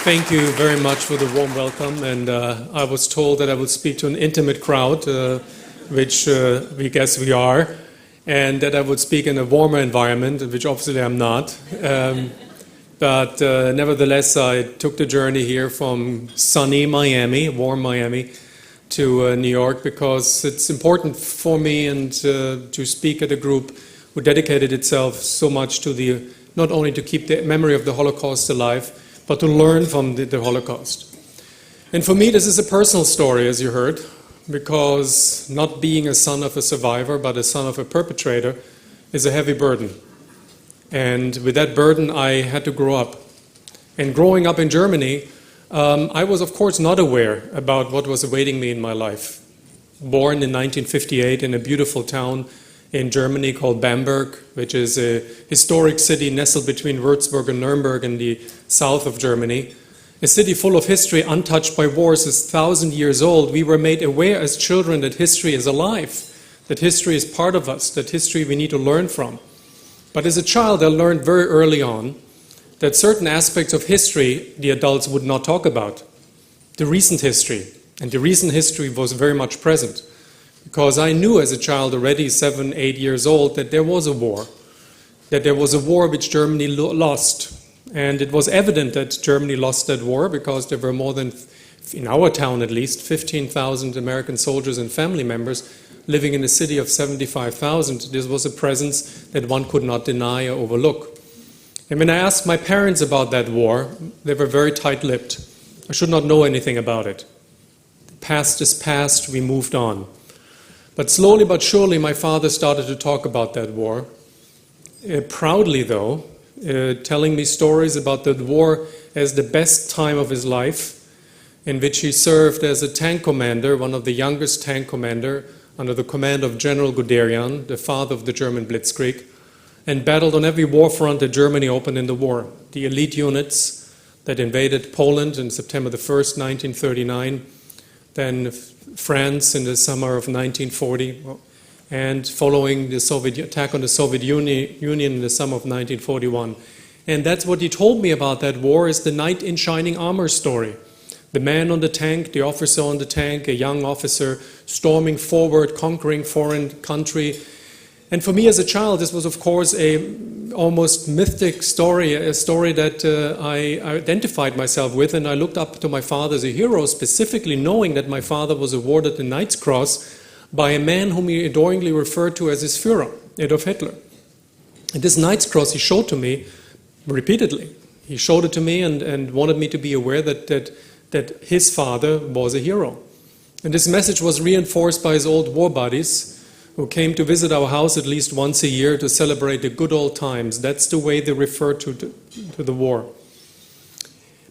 Thank you very much for the warm welcome, and I was told that I would speak to an intimate crowd, which we guess we are, and that I would speak in a warmer environment, which obviously I'm not. But nevertheless, I took the journey here from sunny Miami, warm Miami, to New York because it's important for me and to speak at a group who dedicated itself so much to not only to keep the memory of the Holocaust alive, but to learn from the Holocaust. And for me, this is a personal story, as you heard, because not being a son of a survivor, but a son of a perpetrator, is a heavy burden. And with that burden, I had to grow up. And growing up in Germany, I was, of course, not aware about what was awaiting me in my life. Born in 1958 in a beautiful town in Germany called Bamberg, which is a historic city nestled between Würzburg and Nuremberg in the south of Germany. A city full of history, untouched by wars, is 1,000 years old. We were made aware as children that history is alive, that history is part of us, that history we need to learn from. But as a child, I learned very early on that certain aspects of history the adults would not talk about. The recent history. And the recent history was very much present. Because I knew as a child already, 7, 8 years old, that there was a war. That there was a war which Germany lost. And it was evident that Germany lost that war because there were more than, in our town at least, 15,000 American soldiers and family members living in a city of 75,000. This was a presence that one could not deny or overlook. And when I asked my parents about that war, they were very tight-lipped. I should not know anything about it. The past is past, we moved on. But slowly but surely my father started to talk about that war. Proudly though, telling me stories about that war as the best time of his life, in which he served as a tank commander, one of the youngest tank commander, under the command of General Guderian, the father of the German Blitzkrieg, and battled on every war front that Germany opened in the war. The elite units that invaded Poland on September the 1st, 1939, then France in the summer of 1940, and following the Soviet attack on the Soviet Union in the summer of 1941. And that's what he told me about that war, is the knight in shining armor story. The man on the tank, the officer on the tank, a young officer storming forward, conquering foreign country. And for me as a child, this was of course a almost mythic story, a story that I identified myself with, and I looked up to my father as a hero, specifically knowing that my father was awarded the Knight's Cross by a man whom he adoringly referred to as his Führer, Adolf Hitler. And this Knight's Cross he showed to me repeatedly. He showed it to me and wanted me to be aware that his father was a hero. And this message was reinforced by his old war buddies, who came to visit our house at least once a year to celebrate the good old times. That's the way they referred to the war.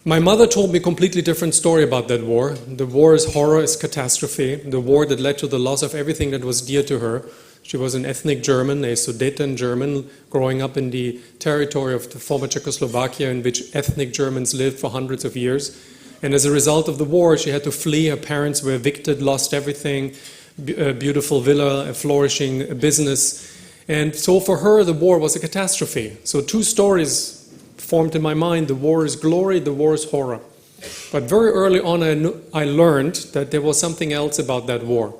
My mother told me a completely different story about that war. The war's horror is catastrophe, the war that led to the loss of everything that was dear to her. She was an ethnic German, a Sudeten German, growing up in the territory of the former Czechoslovakia, in which ethnic Germans lived for hundreds of years. And as a result of the war, she had to flee. Her parents were evicted, lost everything. A beautiful villa, a flourishing business. And so for her, the war was a catastrophe. So two stories formed in my mind. The war is glory, the war is horror. But very early on, I learned that there was something else about that war.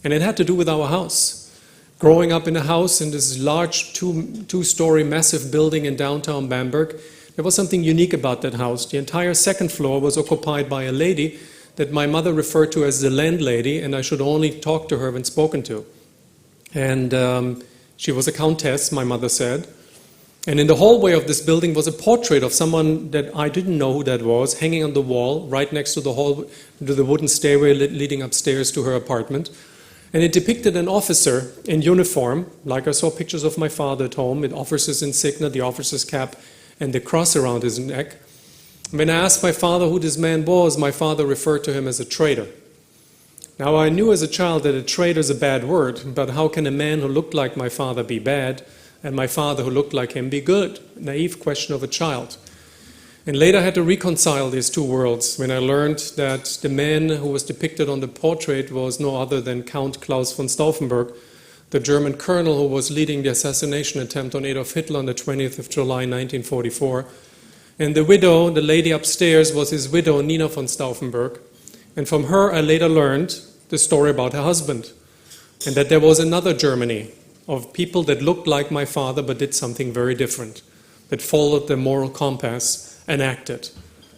And it had to do with our house. Growing up in a house in this large two-story massive building in downtown Bamberg, there was something unique about that house. The entire second floor was occupied by a lady that my mother referred to as the landlady, and I should only talk to her when spoken to. And she was a countess, my mother said. And in the hallway of this building was a portrait of someone that I didn't know who that was, hanging on the wall, right next to the wooden stairway leading upstairs to her apartment. And it depicted an officer in uniform, like I saw pictures of my father at home, with officer's insignia, the officer's cap, and the cross around his neck. When I asked my father who this man was, my father referred to him as a traitor. Now I knew as a child that a traitor is a bad word, but how can a man who looked like my father be bad, and my father who looked like him be good? Naive question of a child. And later I had to reconcile these two worlds when I learned that the man who was depicted on the portrait was no other than Count Klaus von Stauffenberg, the German colonel who was leading the assassination attempt on Adolf Hitler on the 20th of July 1944. And the widow, the lady upstairs, was his widow, Nina von Stauffenberg. And from her, I later learned the story about her husband. And that there was another Germany of people that looked like my father but did something very different, that followed the moral compass and acted.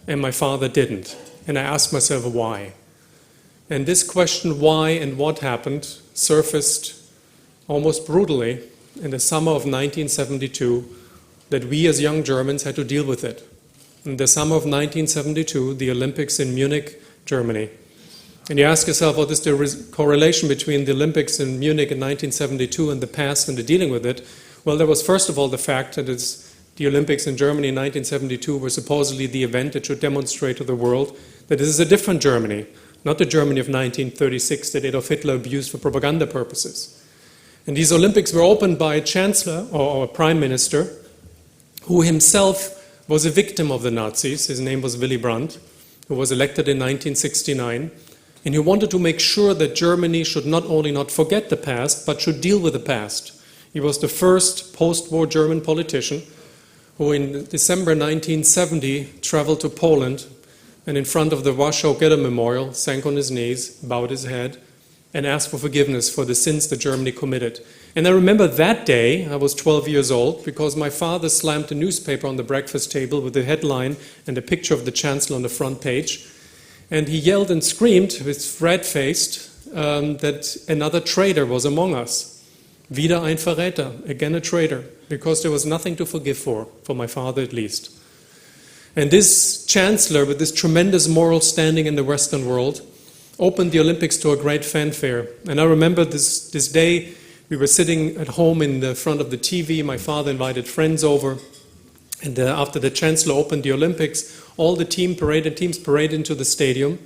And my father didn't. And I asked myself why. And this question, why and what happened, surfaced almost brutally in the summer of 1972, that we as young Germans had to deal with it. In the summer of 1972, the Olympics in Munich, Germany. And you ask yourself, what is the correlation between the Olympics in Munich in 1972 and the past and the dealing with it? Well, there was first of all the fact that the Olympics in Germany in 1972 were supposedly the event that should demonstrate to the world that this is a different Germany, not the Germany of 1936 that Adolf Hitler abused for propaganda purposes. And these Olympics were opened by a chancellor or a prime minister who himself was a victim of the Nazis. His name was Willy Brandt, who was elected in 1969. And he wanted to make sure that Germany should not only not forget the past, but should deal with the past. He was the first post-war German politician who in December 1970 traveled to Poland and in front of the Warsaw Ghetto Memorial sank on his knees, bowed his head, and asked for forgiveness for the sins that Germany committed. And I remember that day, I was 12 years old, because my father slammed a newspaper on the breakfast table with the headline and a picture of the Chancellor on the front page. And he yelled and screamed, with red-faced, that another traitor was among us. Wieder ein Verräter, again a traitor, because there was nothing to forgive for my father at least. And this chancellor, with this tremendous moral standing in the Western world, opened the Olympics to a great fanfare. And I remember this day, we were sitting at home in the front of the TV, my father invited friends over, and after the chancellor opened the Olympics, all the teams paraded into the stadium,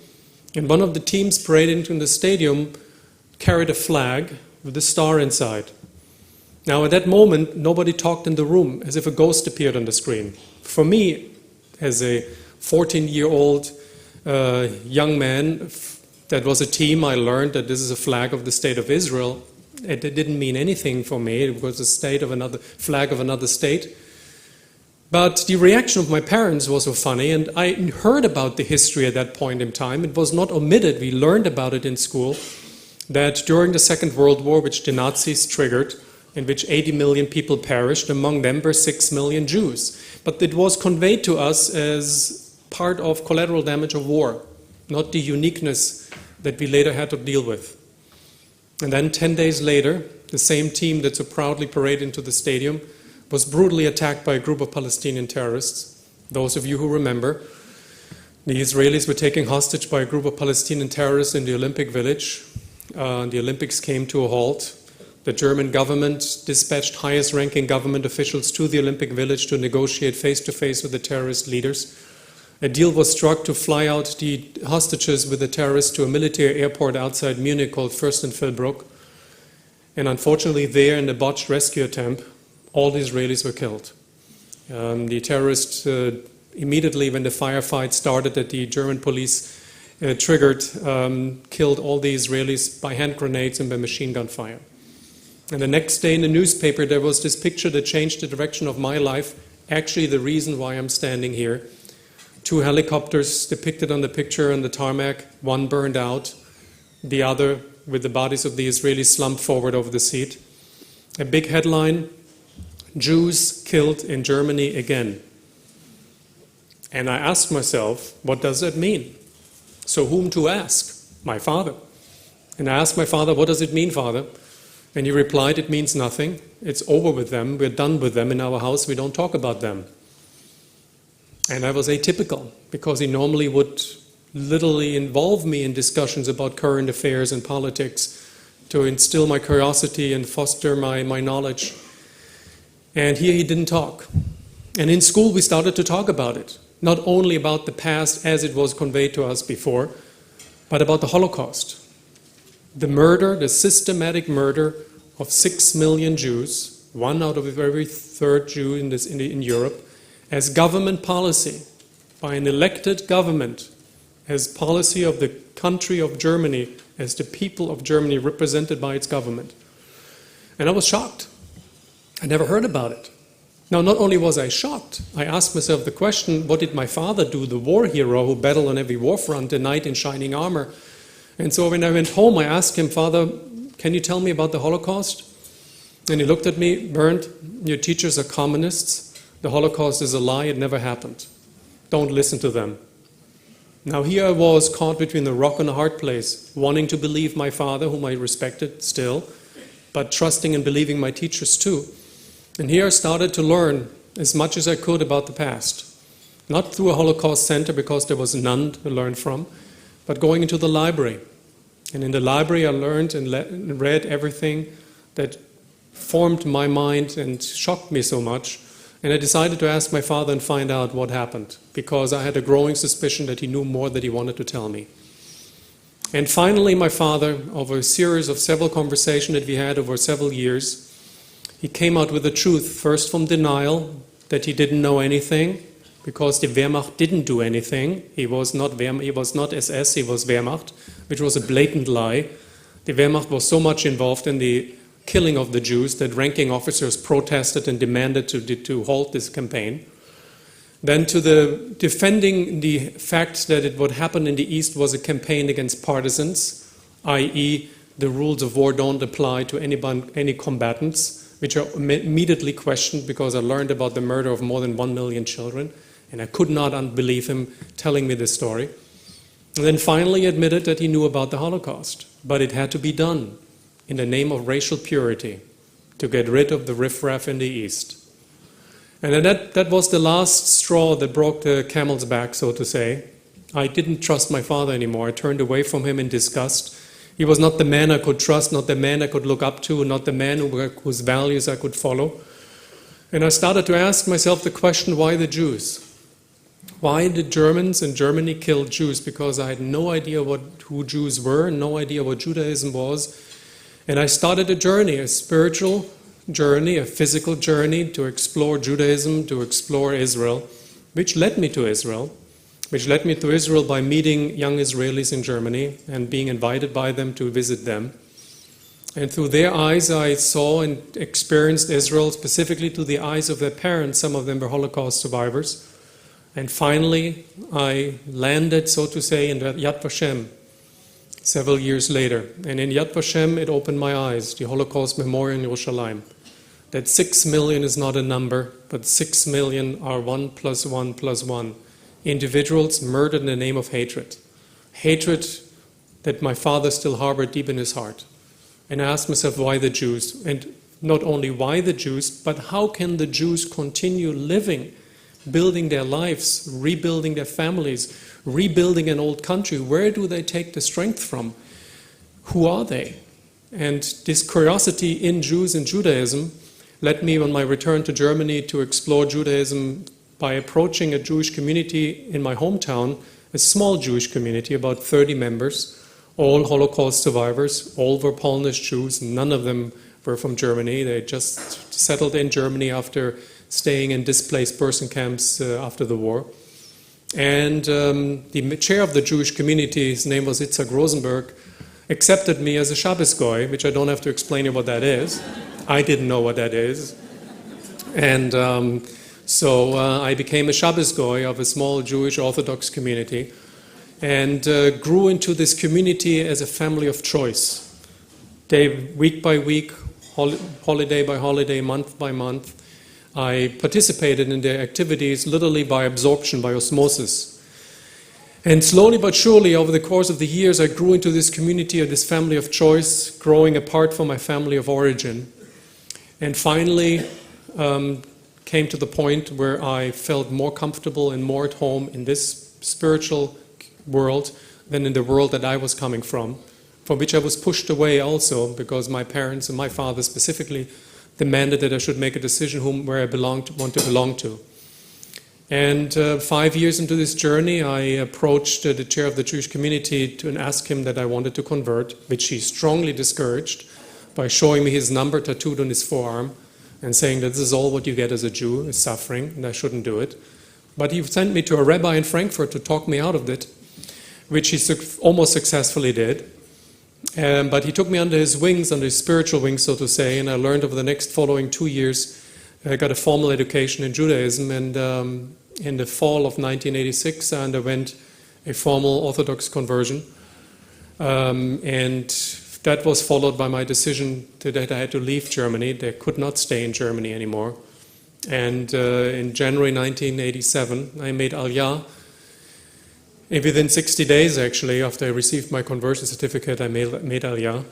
and one of the teams paraded into the stadium carried a flag with a star inside. Now at that moment, nobody talked in the room, as if a ghost appeared on the screen. For me, as a 14-year-old young man, that was a team, I learned that this is a flag of the state of Israel. It didn't mean anything for me. It was a flag of another state. But the reaction of my parents was so funny, and I heard about the history at that point in time. It was not omitted. We learned about it in school, that during the Second World War, which the Nazis triggered, in which 80 million people perished, among them were 6 million Jews. But it was conveyed to us as part of collateral damage of war, not the uniqueness that we later had to deal with. And then 10 days later, the same team that so proudly paraded into the stadium was brutally attacked by a group of Palestinian terrorists. Those of you who remember, the Israelis were taken hostage by a group of Palestinian terrorists in the Olympic Village. The Olympics came to a halt. The German government dispatched highest-ranking government officials to the Olympic Village to negotiate face-to-face with the terrorist leaders. A deal was struck to fly out the hostages with the terrorists to a military airport outside Munich called Fürstenfeldbruck. And unfortunately there, in a botched rescue attempt, all the Israelis were killed. The terrorists, immediately when the firefight started that the German police triggered, killed all the Israelis by hand grenades and by machine gun fire. And the next day in the newspaper there was this picture that changed the direction of my life, actually the reason why I'm standing here. 2 helicopters depicted on the picture on the tarmac, one burned out, the other with the bodies of the Israelis slumped forward over the seat. A big headline, Jews killed in Germany again. And I asked myself, what does that mean? So whom to ask? My father. And I asked my father, what does it mean, Father? And he replied, it means nothing. It's over with them. We're done with them in our house. We don't talk about them. And I was atypical, because he normally would literally involve me in discussions about current affairs and politics to instill my curiosity and foster my knowledge. And here he didn't talk. And in school we started to talk about it. Not only about the past as it was conveyed to us before, but about the Holocaust. The murder, the systematic murder of 6 million Jews, 1 out of every 3rd Jew in Europe, as government policy, by an elected government, as policy of the country of Germany, as the people of Germany represented by its government. And I was shocked. I never heard about it. Now, not only was I shocked, I asked myself the question, what did my father do, the war hero who battled on every war front, a knight in shining armor? And so when I went home, I asked him, Father, can you tell me about the Holocaust? And he looked at me, Bernd, your teachers are communists. The Holocaust is a lie, it never happened. Don't listen to them. Now here I was caught between the rock and a hard place, wanting to believe my father, whom I respected still, but trusting and believing my teachers too. And here I started to learn as much as I could about the past. Not through a Holocaust center, because there was none to learn from, but going into the library. And in the library I learned and read everything that formed my mind and shocked me so much. And I decided to ask my father and find out what happened, because I had a growing suspicion that he knew more than he wanted to tell me. And finally my father, over a series of several conversations that we had over several years, he came out with the truth, first from denial, that he didn't know anything, because the Wehrmacht didn't do anything. He was not SS, he was Wehrmacht, which was a blatant lie. The Wehrmacht was so much involved in the killing of the Jews that ranking officers protested and demanded to halt this campaign. Then to the defending the fact that what happened in the East was a campaign against partisans, i.e. the rules of war don't apply to any combatants, which are immediately questioned because I learned about the murder of more than 1 million children, and I could not unbelieve him telling me this story. And then finally admitted that he knew about the Holocaust, but it had to be done in the name of racial purity, to get rid of the riffraff in the East. And that was the last straw that broke the camel's back, so to say. I didn't trust my father anymore. I turned away from him in disgust. He was not the man I could trust, not the man I could look up to, not the man whose values I could follow. And I started to ask myself the question, why the Jews? Why did Germans in Germany kill Jews? Because I had no idea who Jews were, no idea what Judaism was. And I started a journey, a spiritual journey, a physical journey to explore Judaism, to explore Israel, which led me to Israel. By meeting young Israelis in Germany and being invited by them to visit them. And through their eyes I saw and experienced Israel, specifically through the eyes of their parents. Some of them were Holocaust survivors. And finally I landed, so to say, in Yad Vashem several years later. And in Yad Vashem it opened my eyes, the Holocaust Memorial in Yerushalayim. That 6 million is not a number, but 6 million are 1 + 1 + 1. Individuals murdered in the name of hatred. Hatred that my father still harbored deep in his heart. And I asked myself, why the Jews? And not only why the Jews, but how can the Jews continue living, building their lives, rebuilding their families, rebuilding an old country? Where do they take the strength from? Who are they? And this curiosity in Jews and Judaism led me on my return to Germany to explore Judaism by approaching a Jewish community in my hometown, a small Jewish community, about 30 members, all Holocaust survivors, all were Polish Jews, none of them were from Germany. They just settled in Germany after staying in displaced person camps after the war. And the chair of the Jewish community, his name was Itzhak Rosenberg, accepted me as a Shabbos Goy, which I don't have to explain you what that is. I didn't know what that is. And so I became a Shabbos Goy of a small Jewish Orthodox community and grew into this community as a family of choice. Week by week, holiday by holiday, month by month, I participated in their activities literally by absorption, by osmosis. And slowly but surely, over the course of the years, I grew into this community, or this family of choice, growing apart from my family of origin. And finally, came to the point where I felt more comfortable and more at home in this spiritual world than in the world that I was coming from which I was pushed away also because my parents and my father specifically demanded that I should make a decision where I want to belong to. And 5 years into this journey, I approached the chair of the Jewish community and asked him that I wanted to convert, which he strongly discouraged by showing me his number tattooed on his forearm and saying that this is all what you get as a Jew, is suffering, and I shouldn't do it. But he sent me to a rabbi in Frankfurt to talk me out of it, which he almost successfully did. But he took me under his wings, under his spiritual wings, so to say, and I learned over the next following 2 years I got a formal education in Judaism, and in the fall of 1986 I underwent a formal Orthodox conversion, and that was followed by my decision that I had to leave Germany. I could not stay in Germany anymore. And in January 1987 I made Aliyah. And within 60 days, actually, after I received my conversion certificate, I made Aliyah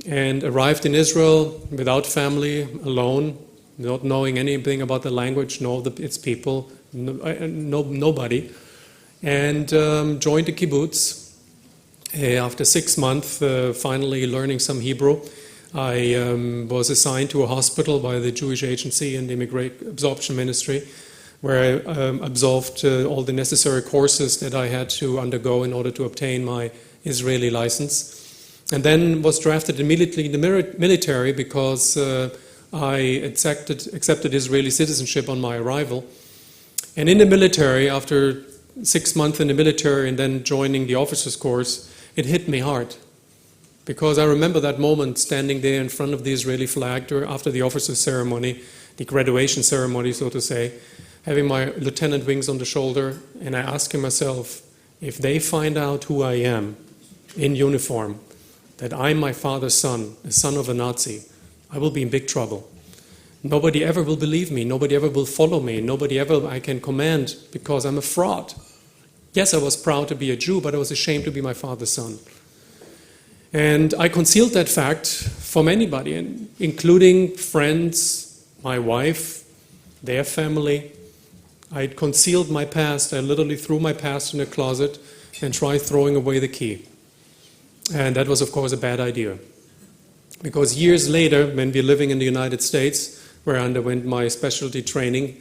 and arrived in Israel without family, alone, not knowing anything about the language, its people, nobody, and joined the kibbutz. After 6 months, finally learning some Hebrew, I was assigned to a hospital by the Jewish Agency and the Immigrant Absorption Ministry, where I absorbed all the necessary courses that I had to undergo in order to obtain my Israeli license. And then was drafted immediately in the military because I accepted Israeli citizenship on my arrival. And in the military, after 6 months in the military and then joining the officers' course, it hit me hard. Because I remember that moment standing there in front of the Israeli flag after the officers' ceremony, the graduation ceremony, so to say, having my lieutenant wings on the shoulder, and I asking myself, if they find out who I am in uniform, that I'm my father's son, the son of a Nazi, I will be in big trouble. Nobody ever will believe me, nobody ever will follow me, nobody ever I can command because I'm a fraud. Yes, I was proud to be a Jew, but I was ashamed to be my father's son. And I concealed that fact from anybody, including friends, my wife, their family. I concealed my past. I literally threw my past in a closet and tried throwing away the key. And that was, of course, a bad idea. Because years later, when we were living in the United States, where I underwent my specialty training,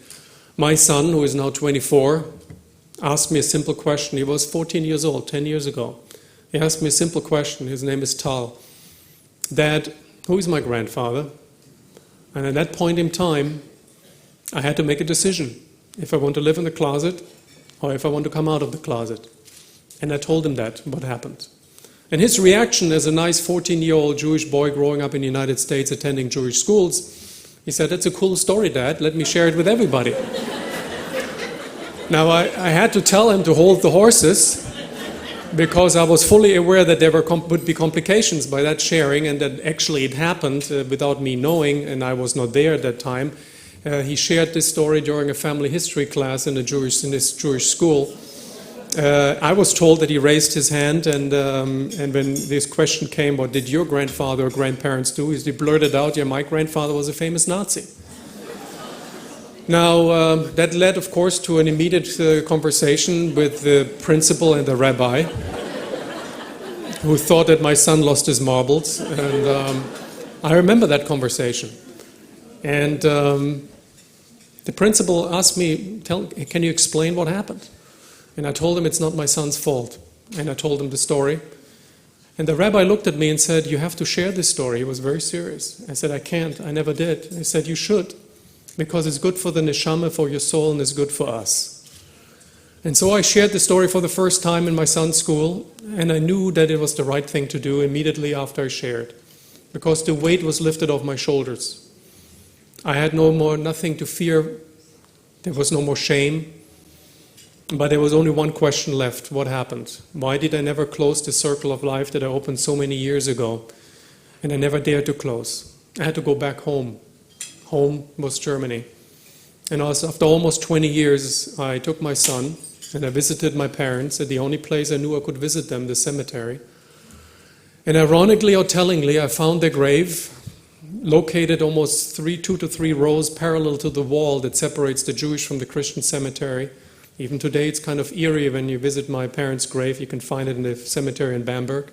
my son, who is now 24, asked me a simple question. He was 14 years old, 10 years ago. He asked me a simple question. His name is Tal. Dad, who is my grandfather? And at that point in time, I had to make a decision. If I want to live in the closet, or if I want to come out of the closet. And I told him that, what happened. And his reaction as a nice 14-year-old Jewish boy growing up in the United States attending Jewish schools, he said, "That's a cool story, Dad, let me share it with everybody." Now I had to tell him to hold the horses, because I was fully aware that there would be complications by that sharing, and that actually it happened without me knowing, and I was not there at that time. He shared this story during a family history class in this Jewish school. I was told that he raised his hand, and when this question came, what did your grandfather or grandparents do? He blurted out, "Yeah, my grandfather was a famous Nazi." Now, that led, of course, to an immediate conversation with the principal and the rabbi, who thought that my son lost his marbles. And I remember that conversation. And the principal asked me, "Can you explain what happened?" And I told him it's not my son's fault. And I told him the story. And the rabbi looked at me and said, "You have to share this story." He was very serious. I said, "I can't. I never did." He said, "You should. Because it's good for the neshama, for your soul, and it's good for us." And so I shared the story for the first time in my son's school, and I knew that it was the right thing to do immediately after I shared, because the weight was lifted off my shoulders. I had nothing to fear. There was no more shame. But there was only one question left. What happened? Why did I never close the circle of life that I opened so many years ago? And I never dared to close. I had to go back home. Home was Germany. And also, after almost 20 years, I took my son and I visited my parents at the only place I knew I could visit them, the cemetery. And ironically or tellingly, I found their grave located almost 2 to 3 rows parallel to the wall that separates the Jewish from the Christian cemetery. Even today it's kind of eerie when you visit my parents' grave. You can find it in the cemetery in Bamberg.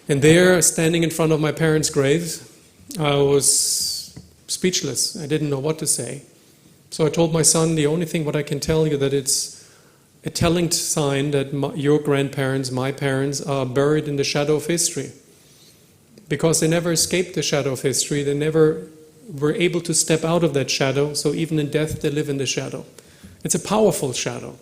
And there, standing in front of my parents' grave, I was speechless. I didn't know what to say. So I told my son, the only thing what I can tell you, that it's a telling sign that your grandparents, my parents, are buried in the shadow of history. Because they never escaped the shadow of history. They never were able to step out of that shadow. So even in death, they live in the shadow. It's a powerful shadow.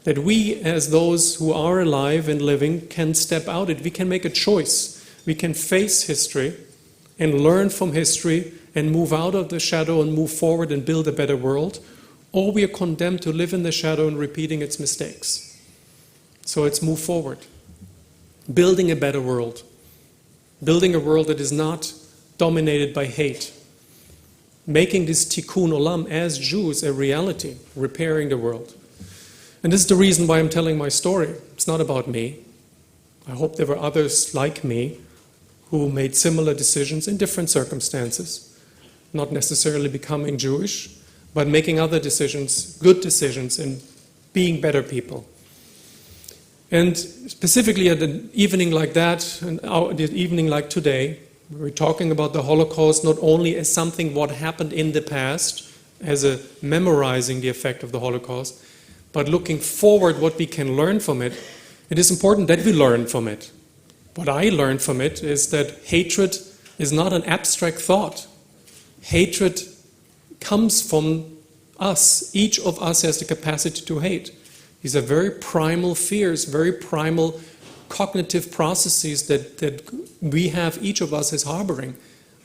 That we, as those who are alive and living, can step out it. We can make a choice. We can face history and learn from history and move out of the shadow and move forward and build a better world, or we are condemned to live in the shadow and repeating its mistakes. So let's move forward. Building a better world. Building a world that is not dominated by hate. Making this tikkun olam as Jews a reality, repairing the world. And this is the reason why I'm telling my story. It's not about me. I hope there were others like me who made similar decisions in different circumstances, not necessarily becoming Jewish, but making other decisions, good decisions, and being better people. And specifically at an evening like that, and the evening like today, we're talking about the Holocaust not only as something what happened in the past, as a memorizing the effect of the Holocaust, but looking forward what we can learn from it. It is important that we learn from it. What I learned from it is that hatred is not an abstract thought. Hatred comes from us. Each of us has the capacity to hate. These are very primal fears, very primal cognitive processes that we have, each of us is harboring.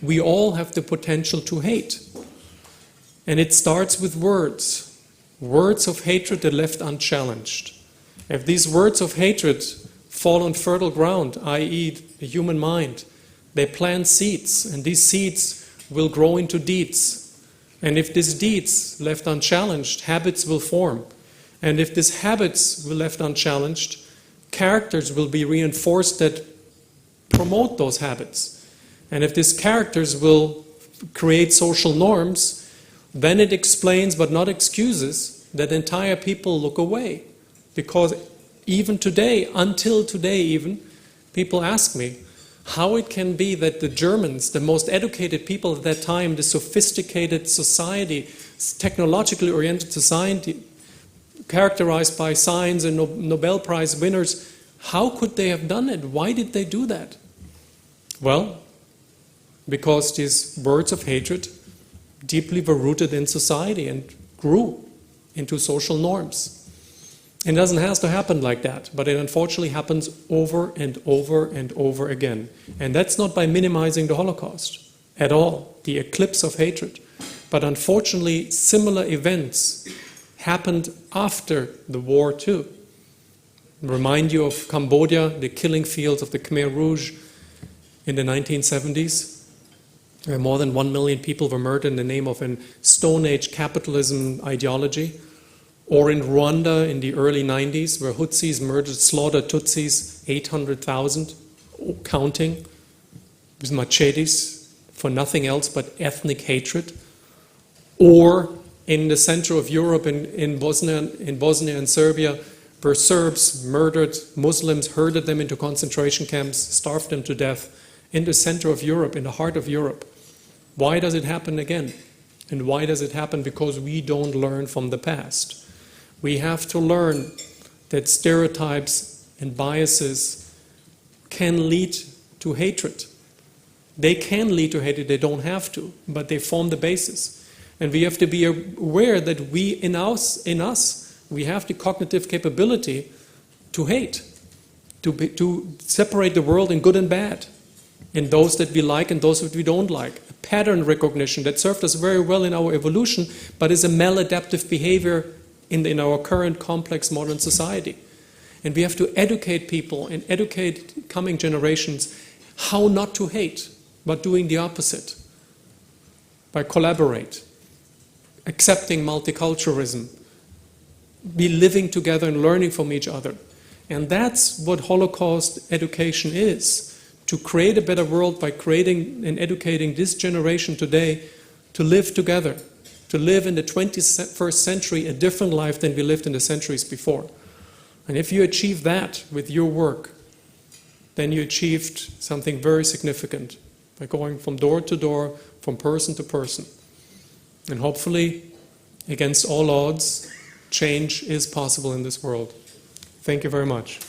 We all have the potential to hate. And it starts with words. Words of hatred that are left unchallenged. If these words of hatred fall on fertile ground, i.e. the human mind, they plant seeds, and these seeds will grow into deeds. And if these deeds left unchallenged, habits will form. And if these habits were left unchallenged, characters will be reinforced that promote those habits. And if these characters will create social norms, then it explains, but not excuses, that entire people look away. Because even today, until today even, people ask me how it can be that the Germans, the most educated people at that time, the sophisticated society, technologically oriented society, characterized by science and Nobel Prize winners, how could they have done it? Why did they do that? Well, because these words of hatred deeply were rooted in society and grew into social norms. It doesn't have to happen like that, but it unfortunately happens over and over and over again. And that's not by minimizing the Holocaust at all, the eclipse of hatred. But unfortunately, similar events happened after the war too. Remind you of Cambodia, the killing fields of the Khmer Rouge in the 1970s, where more than 1 million people were murdered in the name of a Stone Age capitalism ideology. Or in Rwanda in the early 90s, where Hutsis slaughtered Tutsis, 800,000, counting, with machetes for nothing else but ethnic hatred. Or in the center of Europe, in Bosnia and Serbia, where Serbs murdered Muslims, herded them into concentration camps, starved them to death, in the center of Europe, in the heart of Europe. Why does it happen again? And why does it happen? Because we don't learn from the past. We have to learn that stereotypes and biases can lead to hatred. They can lead to hatred, they don't have to, but they form the basis. And we have to be aware that in us, we have the cognitive capability to hate, to separate the world in good and bad, in those that we like and those that we don't like. A pattern recognition that served us very well in our evolution, but is a maladaptive behavior in our current complex modern society. And we have to educate people and educate coming generations how not to hate, but doing the opposite. By collaborate, accepting multiculturalism, be living together and learning from each other. And that's what Holocaust education is, to create a better world by creating and educating this generation today to live together, to live in the 21st century a different life than we lived in the centuries before. And if you achieve that with your work, then you achieved something very significant by going from door to door, from person to person. And hopefully, against all odds, change is possible in this world. Thank you very much.